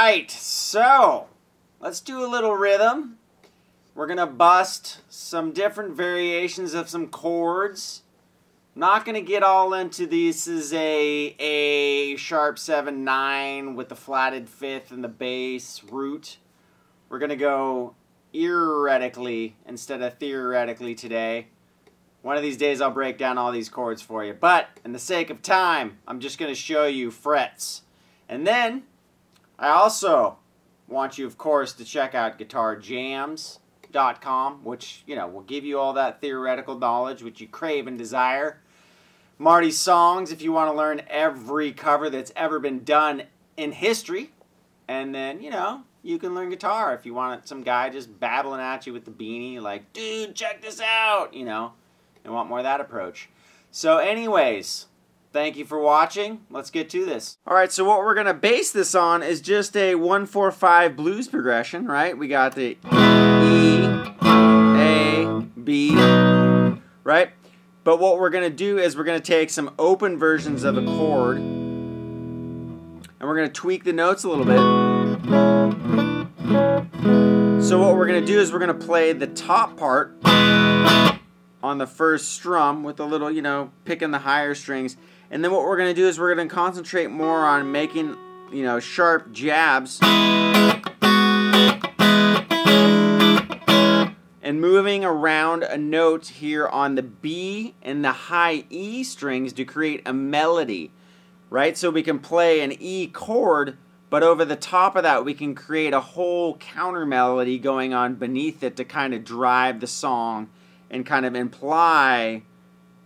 right, so let's do a little rhythm. We're going to bust some different variations of some chords. Not going to get all into this is a sharp 7/9 with the flatted fifth and the bass root. We're going to go erratically instead of theoretically today. One of these days I'll break down all these chords for you. But in the sake of time, I'm just going to show you frets. And then I also want you, of course, to check out guitarjams.com, which, you know, will give you all that theoretical knowledge which you crave and desire. Marty's Songs, if you want to learn every cover that's ever been done in history. And then, you know, you can learn guitar if you want some guy just babbling at you with the beanie like, dude, check this out, you know, and want more of that approach. So anyways, thank you for watching. Let's get to this. All right, so what we're going to base this on is just a 1-4-5 blues progression, right? We got the E, A, B, right? But what we're going to do is we're going to take some open versions of a chord and we're going to tweak the notes a little bit. So what we're going to do is we're going to play the top part on the first strum with a little, you know, picking the higher strings. And then what we're going to do is we're going to concentrate more on making, you know, sharp jabs and moving around a note here on the B and the high E strings to create a melody, right? So we can play an E chord, but over the top of that we can create a whole counter melody going on beneath it to kind of drive the song and kind of imply,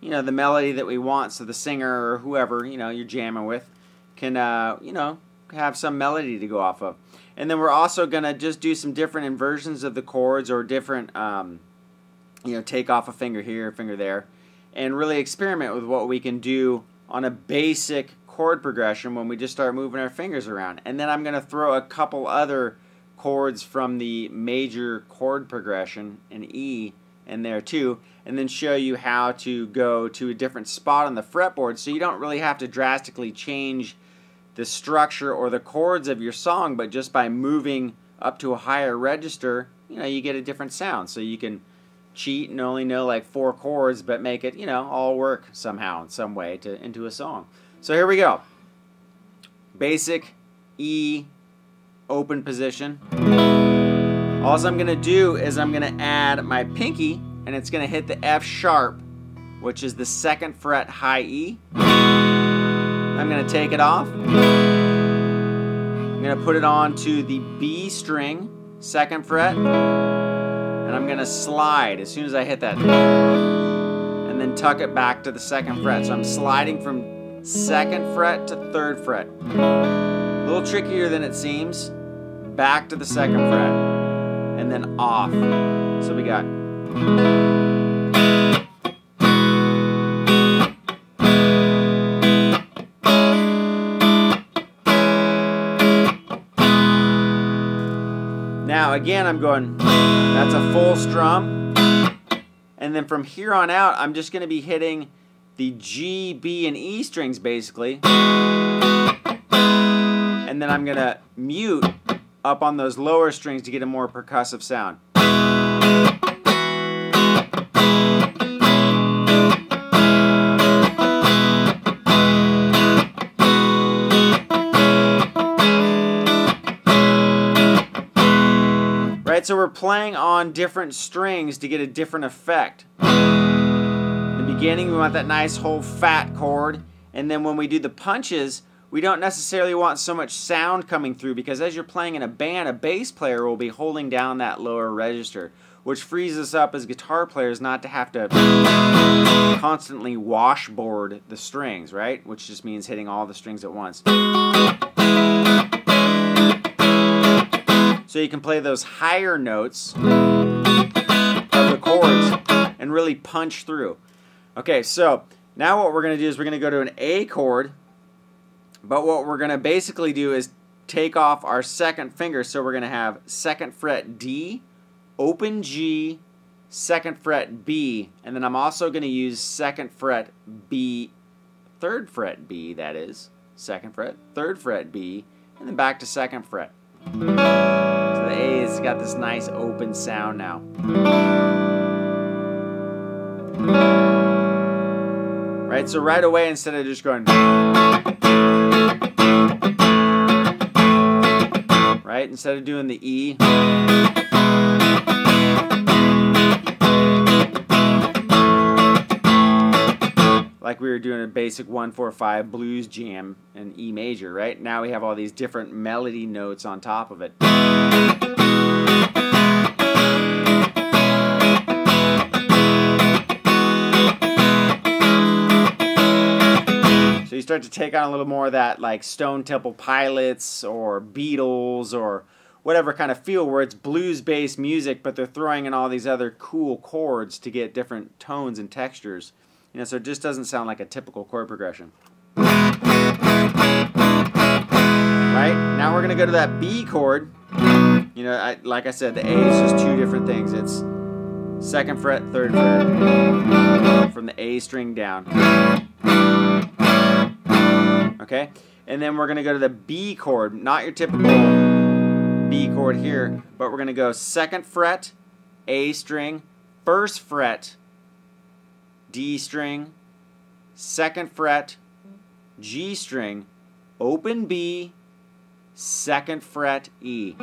you know, the melody that we want, so the singer or whoever, you know, you're jamming with can, you know, have some melody to go off of. And then we're also going to just do some different inversions of the chords or different, you know, take off a finger here, a finger there, and really experiment with what we can do on a basic chord progression when we just start moving our fingers around. And then I'm going to throw a couple other chords from the major chord progression, an E, in there too, and then show you how to go to a different spot on the fretboard so you don't really have to drastically change the structure or the chords of your song, but just by moving up to a higher register, you know, you get a different sound. So you can cheat and only know like 4 chords, but make it, you know, all work somehow in some way into a song. So here we go. Basic E open position. All I'm going to do is I'm going to add my pinky, and it's going to hit the F sharp, which is the 2nd fret high E. I'm going to take it off. I'm going to put it on to the B string, 2nd fret, and I'm going to slide as soon as I hit that, and then tuck it back to the 2nd fret. So I'm sliding from 2nd fret to 3rd fret. A little trickier than it seems. Back to the 2nd fret, and then off. So we got now again I'm going, that's a full strum, and then from here on out I'm just going to be hitting the G, B, and E strings basically, and then I'm going to mute up on those lower strings to get a more percussive sound. Right, so we're playing on different strings to get a different effect. In the beginning we want that nice whole fat chord, and then when we do the punches we don't necessarily want so much sound coming through, because as you're playing in a band, a bass player will be holding down that lower register, which frees us up as guitar players not to have to constantly washboard the strings, right? Which just means hitting all the strings at once. So you can play those higher notes of the chords and really punch through. Okay, so now what we're going to do is we're going to go to an A chord. But what we're going to basically do is take off our 2nd finger. So we're going to have 2nd fret D, open G, 2nd fret B, and then I'm also going to use 2nd fret B, 3rd fret B, that is, 2nd fret, 3rd fret B, and then back to 2nd fret. So the A has got this nice open sound now. Right, so right away, instead of just going, right, instead of doing the E, like we were doing a basic 1-4-5 blues jam in E major, right? Now we have all these different melody notes on top of it. So you start to take on a little more of that like Stone Temple Pilots or Beatles or whatever kind of feel where it's blues-based music, but they're throwing in all these other cool chords to get different tones and textures. You know, so it just doesn't sound like a typical chord progression. Right? Now we're going to go to that B chord. You know, like I said, the A is just two different things. It's 2nd fret, 3rd fret, from the A string down. Okay? And then we're going to go to the B chord. Not your typical B chord here, but we're going to go 2nd fret, A string, 1st fret, D string, 2nd fret, G string, open B, 2nd fret, E. You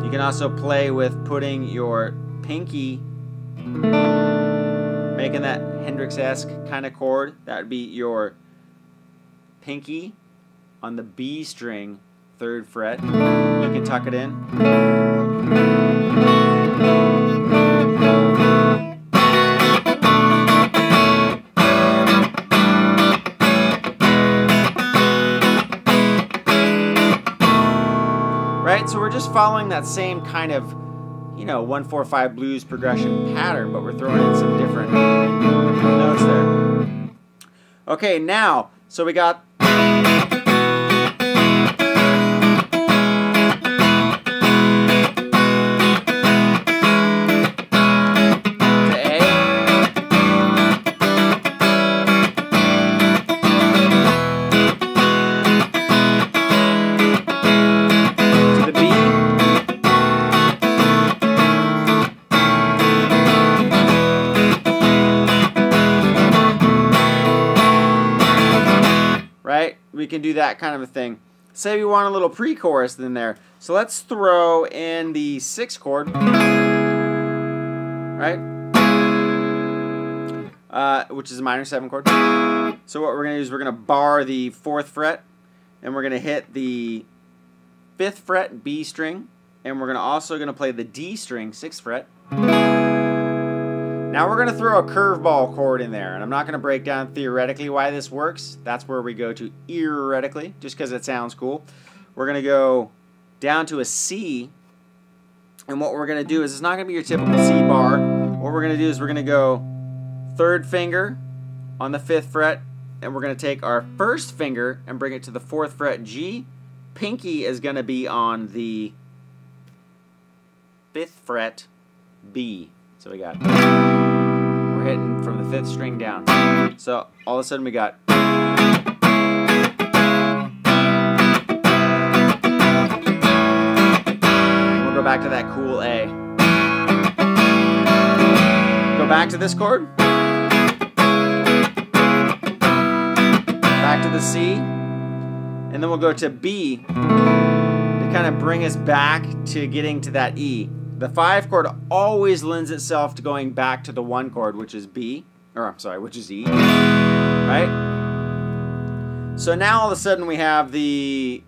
can also play with putting your pinky, making that Hendrix-esque kind of chord. That would be your pinky on the B string, 3rd fret. You can tuck it in. Right, so we're just following that same kind of, you know, 1-4-5 blues progression pattern, but we're throwing in some different notes there. Okay, now, so we got we can do that kind of a thing. Say we want a little pre-chorus in there. So let's throw in the 6th chord, right? Which is a minor 7 chord. So what we're going to do is we're going to bar the 4th fret, and we're going to hit the 5th fret B string, and we're also going to play the D string, 6th fret. Now we're going to throw a curveball chord in there, and I'm not going to break down theoretically why this works. That's where we go to theoretically, just because it sounds cool. We're going to go down to a C, and what we're going to do is it's not going to be your typical C bar. What we're going to do is we're going to go 3rd finger on the 5th fret, and we're going to take our 1st finger and bring it to the 4th fret G. Pinky is going to be on the 5th fret B. So we got, we're hitting from the 5th string down. So all of a sudden we got, we'll go back to that cool A. Go back to this chord. Back to the C. And then we'll go to B to kind of bring us back to getting to that E. The 5 chord always lends itself to going back to the 1 chord, which is B, or I'm sorry, which is E, right? So now all of a sudden we have the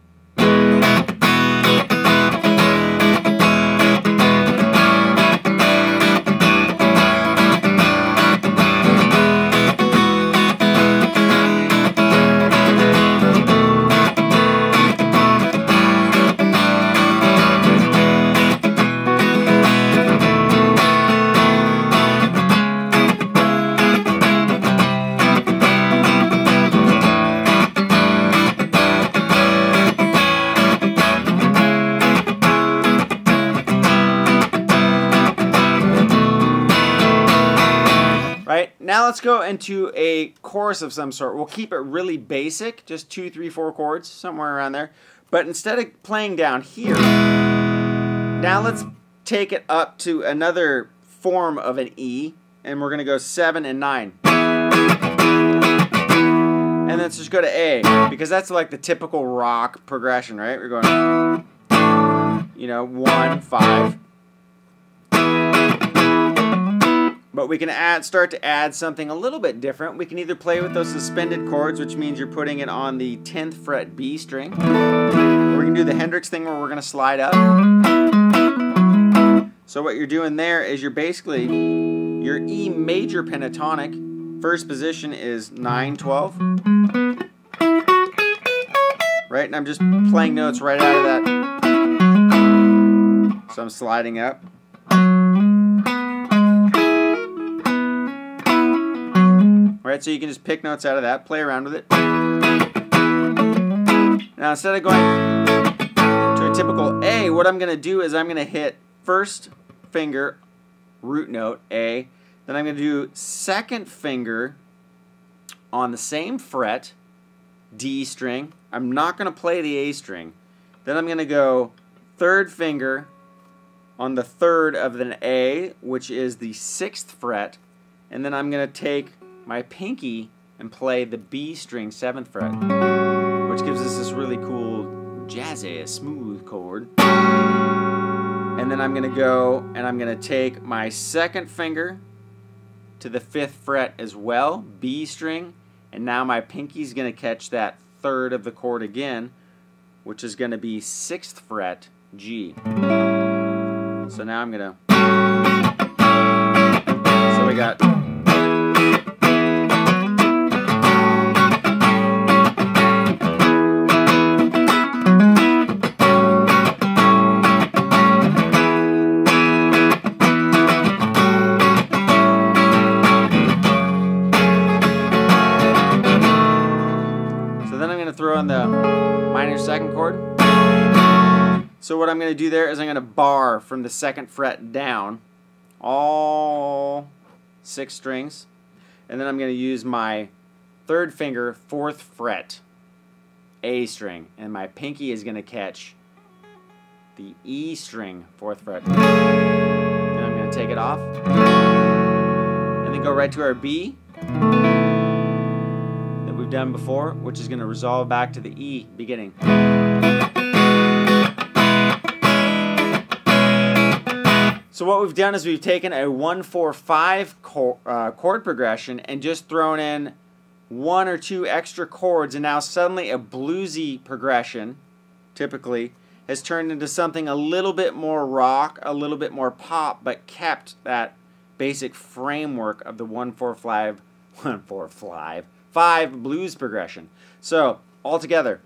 Now let's go into a chorus of some sort. We'll keep it really basic, just 2, 3, 4 chords, somewhere around there. But instead of playing down here, now let's take it up to another form of an E, and we're going to go 7 and 9. And let's just go to A, because that's like the typical rock progression, right? We're going, you know, 1, 5. But we can start to add something a little bit different. We can either play with those suspended chords, which means you're putting it on the 10th fret B string. Or we can do the Hendrix thing where we're going to slide up. So what you're doing there is you're basically, your E major pentatonic, first position is 9, 12. Right? And I'm just playing notes right out of that. So I'm sliding up. Right, so you can just pick notes out of that, play around with it. Now instead of going to a typical A, what I'm going to do is I'm going to hit first finger, root note, A. Then I'm going to do second finger on the same fret, D string. I'm not going to play the A string. Then I'm going to go third finger on the third of an A, which is the 6th fret. And then I'm going to take my pinky and play the B string 7th fret, which gives us this really cool jazzy, smooth chord. And then I'm going to go and I'm going to take my second finger to the 5th fret as well, B string, and now my pinky's going to catch that third of the chord again, which is going to be 6th fret G. So now I'm going to, so we got, throw in the minor 2nd chord. So what I'm going to do there is I'm going to bar from the 2nd fret down all 6 strings, and then I'm going to use my 3rd finger 4th fret A string, and my pinky is going to catch the E string 4th fret. Then I'm going to take it off and then go right to our B we've done before, which is going to resolve back to the E beginning. So what we've done is we've taken a 1-4-5 chord progression and just thrown in 1 or 2 extra chords, and now suddenly a bluesy progression, typically, has turned into something a little bit more rock, a little bit more pop, but kept that basic framework of the 1-4-5 blues progression. So, all together.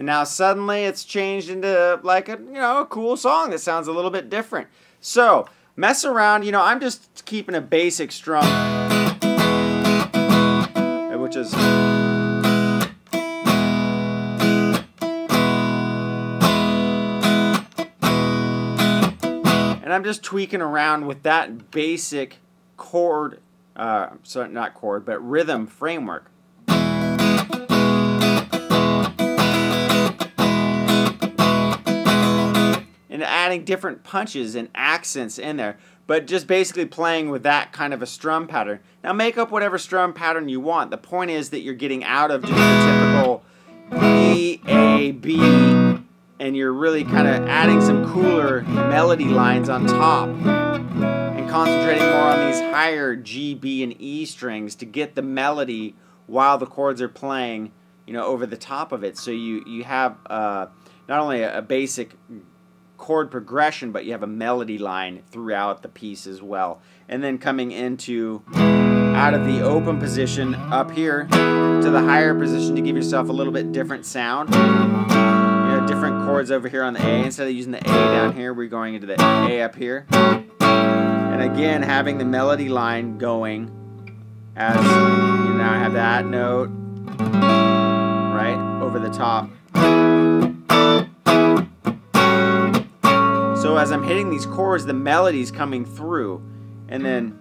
Now suddenly it's changed into like a, a cool song that sounds a little bit different. So mess around, I'm just keeping a basic strum, which is, and I'm just tweaking around with that basic chord, so not chord, but rhythm framework. And adding different punches and accents in there. but just basically playing with that kind of a strum pattern. Now make up whatever strum pattern you want. The point is that you're getting out of just the typical E, A, B, and you're really kind of adding some cooler melody lines on top and concentrating more on these higher G, B, and E strings to get the melody while the chords are playing, you know, over the top of it. So you have not only a basic chord progression, but you have a melody line throughout the piece as well. And then coming into out of the open position up here to the higher position to give yourself a little bit different sound. You know, different chords over here on the A. Instead of using the A down here, we're going into the A up here. And again, having the melody line going as you now have that note right over the top. So as I'm hitting these chords, the melody's coming through, and then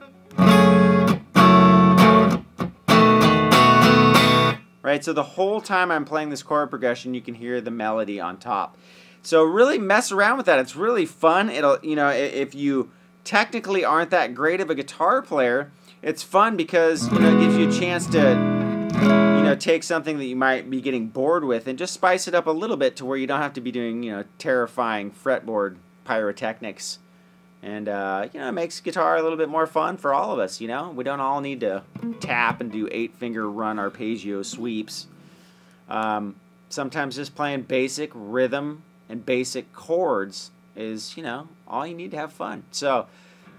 right. So the whole time I'm playing this chord progression, you can hear the melody on top. So really mess around with that. It's really fun. It'll, you know, if you technically aren't that great of a guitar player, it's fun because, you know, it gives you a chance to, you know, take something that you might be getting bored with and just spice it up a little bit to where you don't have to be doing, you know, terrifying fretboard pyrotechnics. And, you know, it makes guitar a little bit more fun for all of us, you know. We don't all need to tap and do 8-finger run arpeggio sweeps. Sometimes just playing basic rhythm and basic chords is, you know, all you need to have fun. So,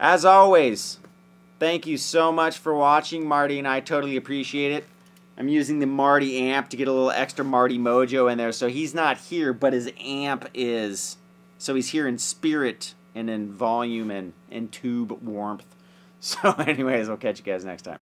as always, thank you so much for watching. Marty and I totally appreciate it. I'm using the Marty amp to get a little extra Marty mojo in there. So he's not here, but his amp is. So he's here in spirit and in volume and in tube warmth. So anyways, I'll catch you guys next time.